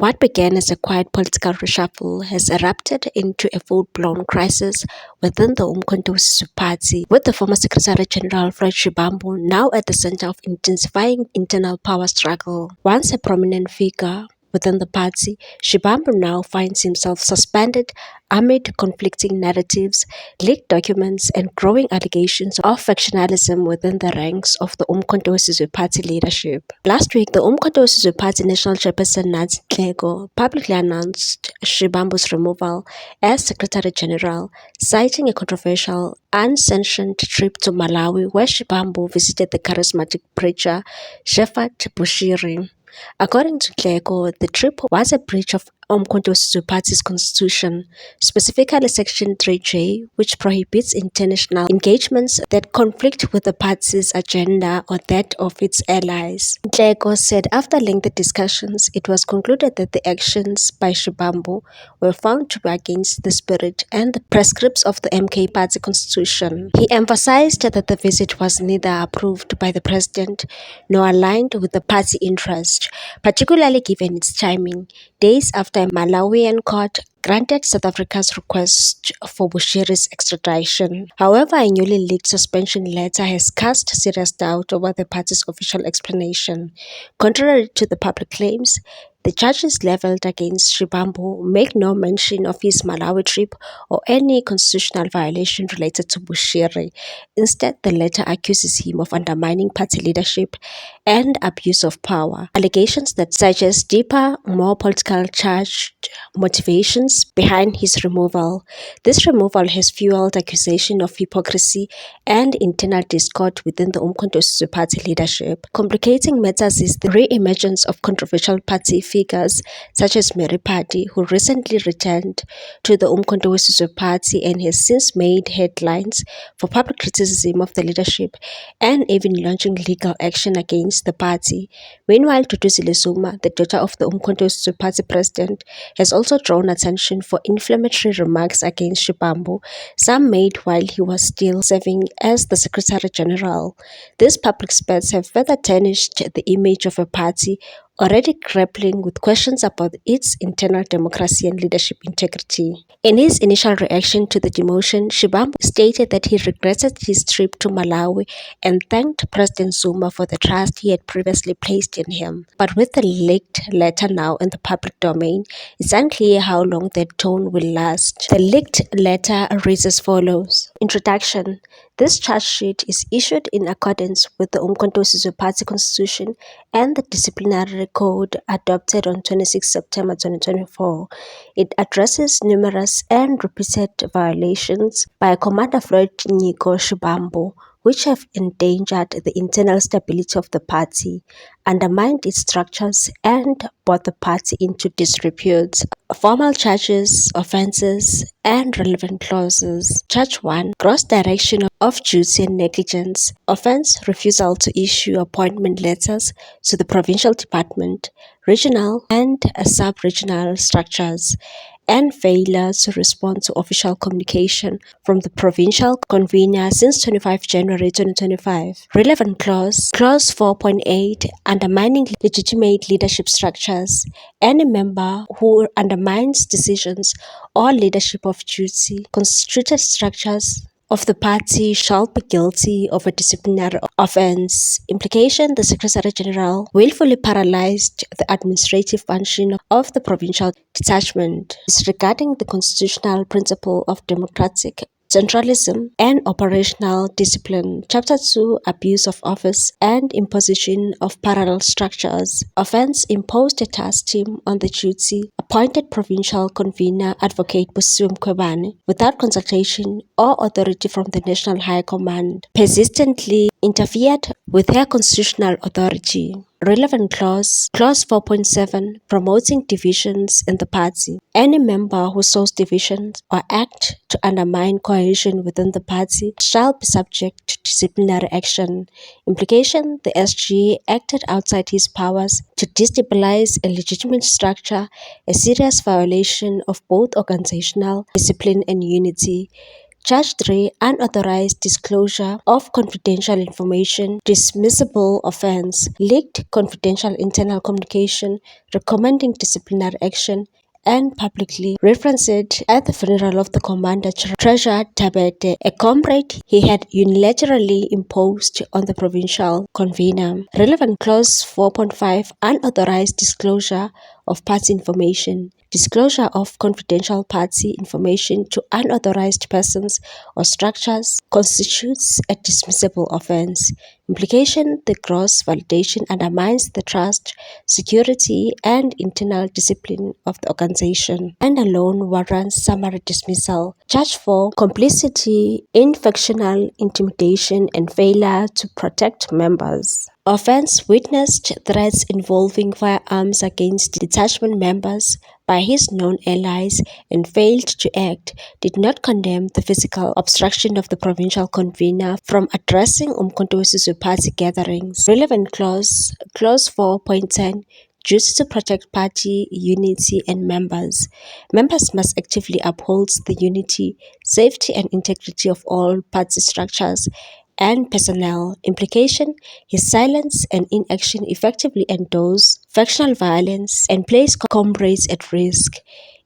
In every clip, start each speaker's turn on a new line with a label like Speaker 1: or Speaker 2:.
Speaker 1: What began as a quiet political reshuffle has erupted into a full-blown crisis within the Umkhonto we Sizwe Party, with the former Secretary General Fred Shivambu now at the center of intensifying internal power struggle. Once a prominent figure within the party, Shivambu now finds himself suspended amid conflicting narratives, leaked documents, and growing allegations of factionalism within the ranks of the Umkhonto we Sizwe Party leadership. Last week, the Umkhonto we Sizwe Party National Chairperson Nancy Nhleko publicly announced Shivambu's removal as Secretary General, citing a controversial, unsanctioned trip to Malawi where Shivambu visited the charismatic preacher Shepherd Bushiri. According to Nhleko, the trip was a breach of Umkhonto we Sizwe Party's constitution, specifically Section 3J, which prohibits international engagements that conflict with the party's agenda or that of its allies. Nhleko said after lengthy discussions, it was concluded that the actions by Shivambu were found to be against the spirit and the prescripts of the MK Party constitution. He emphasized that the visit was neither approved by the president nor aligned with the party interest, particularly given its timing, days after a Malawian court granted South Africa's request for Bushiri's extradition. However, a newly leaked suspension letter has cast serious doubt over the party's official explanation. Contrary to the public claims, the charges leveled against Shivambu make no mention of his Malawi trip or any constitutional violation related to Bushiri. Instead, the letter accuses him of undermining party leadership and abuse of power, allegations that suggest deeper, more political charged motivations behind his removal. This removal has fueled accusation of hypocrisy and internal discord within the Umkhonto we Sizwe Party leadership. Complicating matters is the re-emergence of controversial party figures such as Mary Pati, who recently returned to the Umkhonto we Sizwe Party and has since made headlines for public criticism of the leadership and even launching legal action against the party. Meanwhile, Thuthuzile Zuma, the daughter of the Umkhonto we Sizwe Party president, has also drawn attention for inflammatory remarks against Shivambu, some made while he was still serving as the Secretary General. These public spats have further tarnished the image of a party already grappling with questions about its internal democracy and leadership integrity. In his initial reaction to the demotion, Shivambu stated that he regretted his trip to Malawi and thanked President Zuma for the trust he had previously placed in him. But with the leaked letter now in the public domain, it's unclear how long that tone will last. The leaked letter reads as follows. Introduction. This charge sheet is issued in accordance with the Umkhonto we Sizwe Party Constitution and the Disciplinary Code adopted on 26 September 2024. It addresses numerous and repeated violations by Commander Floyd Nyiko Shivambu, which have endangered the internal stability of the party, undermined its structures, and brought the party into disrepute. Formal charges, offences, and relevant clauses. Charge 1. Gross direction of duty and negligence. Offence: refusal to issue appointment letters to the provincial department, regional, and sub-regional structures, and failure to respond to official communication from the provincial convener since 25 January 2025. Relevant clause. Clause 4.8. Undermining legitimate leadership structures. Any member who undermines decisions or leadership of duty constituted structures of the party shall be guilty of a disciplinary offence. Implication: the Secretary General willfully paralysed the administrative function of the provincial detachment, disregarding the constitutional principle of democratic centralism and operational discipline. Chapter 2. Abuse of office and imposition of parallel structures. Offence: imposed a task team on the duty appointed provincial convener Advocate Busisiwe Mkhwebane without consultation or authority from the National High Command, persistently interfered with her constitutional authority. Relevant clause. Clause 4.7. Promoting divisions in the party. Any member who sows divisions or act to undermine cohesion within the party shall be subject to disciplinary action. Implication: the SG acted outside his powers to destabilize a legitimate structure, a serious violation of both organizational discipline and unity. Charge 3. Unauthorized disclosure of confidential information. Dismissible offense. Leaked confidential internal communication recommending disciplinary action and publicly referenced it at the funeral of the commander Treasure Tabete, a comrade he had unilaterally imposed on the provincial convener. Relevant clause 4.5. Unauthorized disclosure of party information. Disclosure of confidential party information to unauthorized persons or structures constitutes a dismissible offense. Implication: the gross validation undermines the trust, security, and internal discipline of the organization, and alone warrants summary dismissal. Charge 4. Complicity in factional intimidation and failure to protect members. Offense: witnessed threats involving firearms against detachment members by his known allies and failed to act, did not condemn the physical obstruction of the provincial convener from addressing Umkhonto weSizwe party gatherings. Relevant clause 4.10. Duty to protect party unity and members. Members must actively uphold the unity, safety, and integrity of all party structures and personnel. Implication: his silence and inaction effectively endorse factional violence and place comrades at risk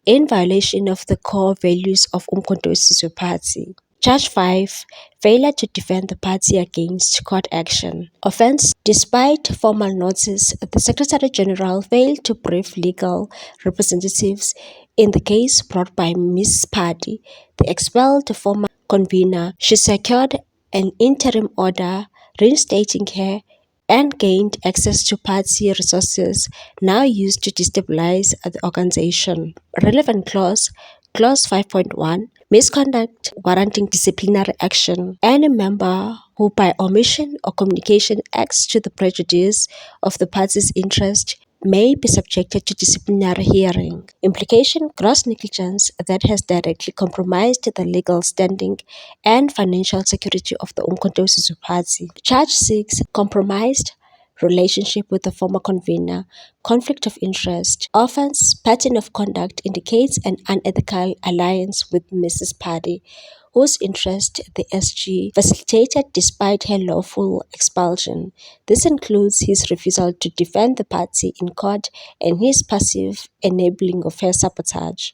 Speaker 1: in violation of the core values of Umkhonto weSizwe Party. Charge 5. Failure to defend the party against court action. Offense: despite formal notice, the Secretary General failed to brief legal representatives in the case brought by Ms. Padi, the expelled former convener. She secured an interim order reinstating her and gained access to party resources now used to destabilize the organization. Relevant clause 5.1. Misconduct warranting disciplinary action. Any member who by omission or communication acts to the prejudice of the party's interest may be subjected to disciplinary hearing. Implication: gross negligence that has directly compromised the legal standing and financial security of the Umkhonto weSizwe Party. Charge 6. Compromised relationship with the former convener. Conflict of interest. Offense: pattern of conduct indicates an unethical alliance with Mrs. Padi, whose interest the SG facilitated despite her lawful expulsion. This includes his refusal to defend the party in court and his passive enabling of her sabotage.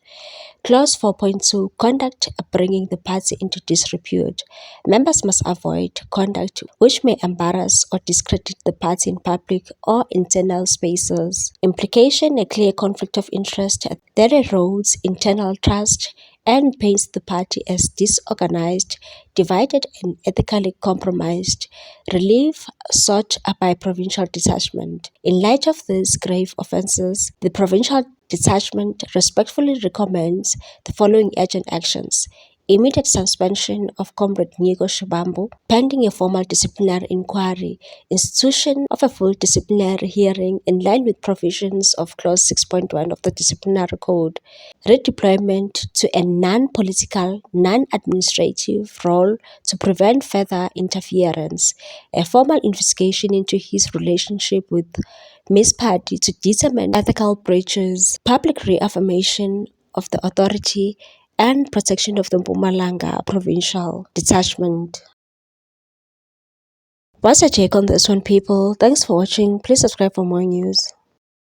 Speaker 1: Clause 4.2. Conduct bringing the party into disrepute. Members must avoid conduct which may embarrass or discredit the party in public or internal spaces. Implication: a clear conflict of interest that erodes internal trust and paints the party as disorganized, divided, and ethically compromised. Relief sought by provincial detachment. In light of these grave offences, the provincial detachment respectfully recommends the following urgent actions: immediate suspension of Comrade Nico Shibambu pending a formal disciplinary inquiry, institution of a full disciplinary hearing in line with provisions of Clause 6.1 of the Disciplinary Code, redeployment to a non-political, non-administrative role to prevent further interference, a formal investigation into his relationship with Ms. Padi to determine ethical breaches, public reaffirmation of the authority and protection of the Mpumalanga provincial detachment. What's your take on this one, people? Thanks for watching. Please subscribe for more news.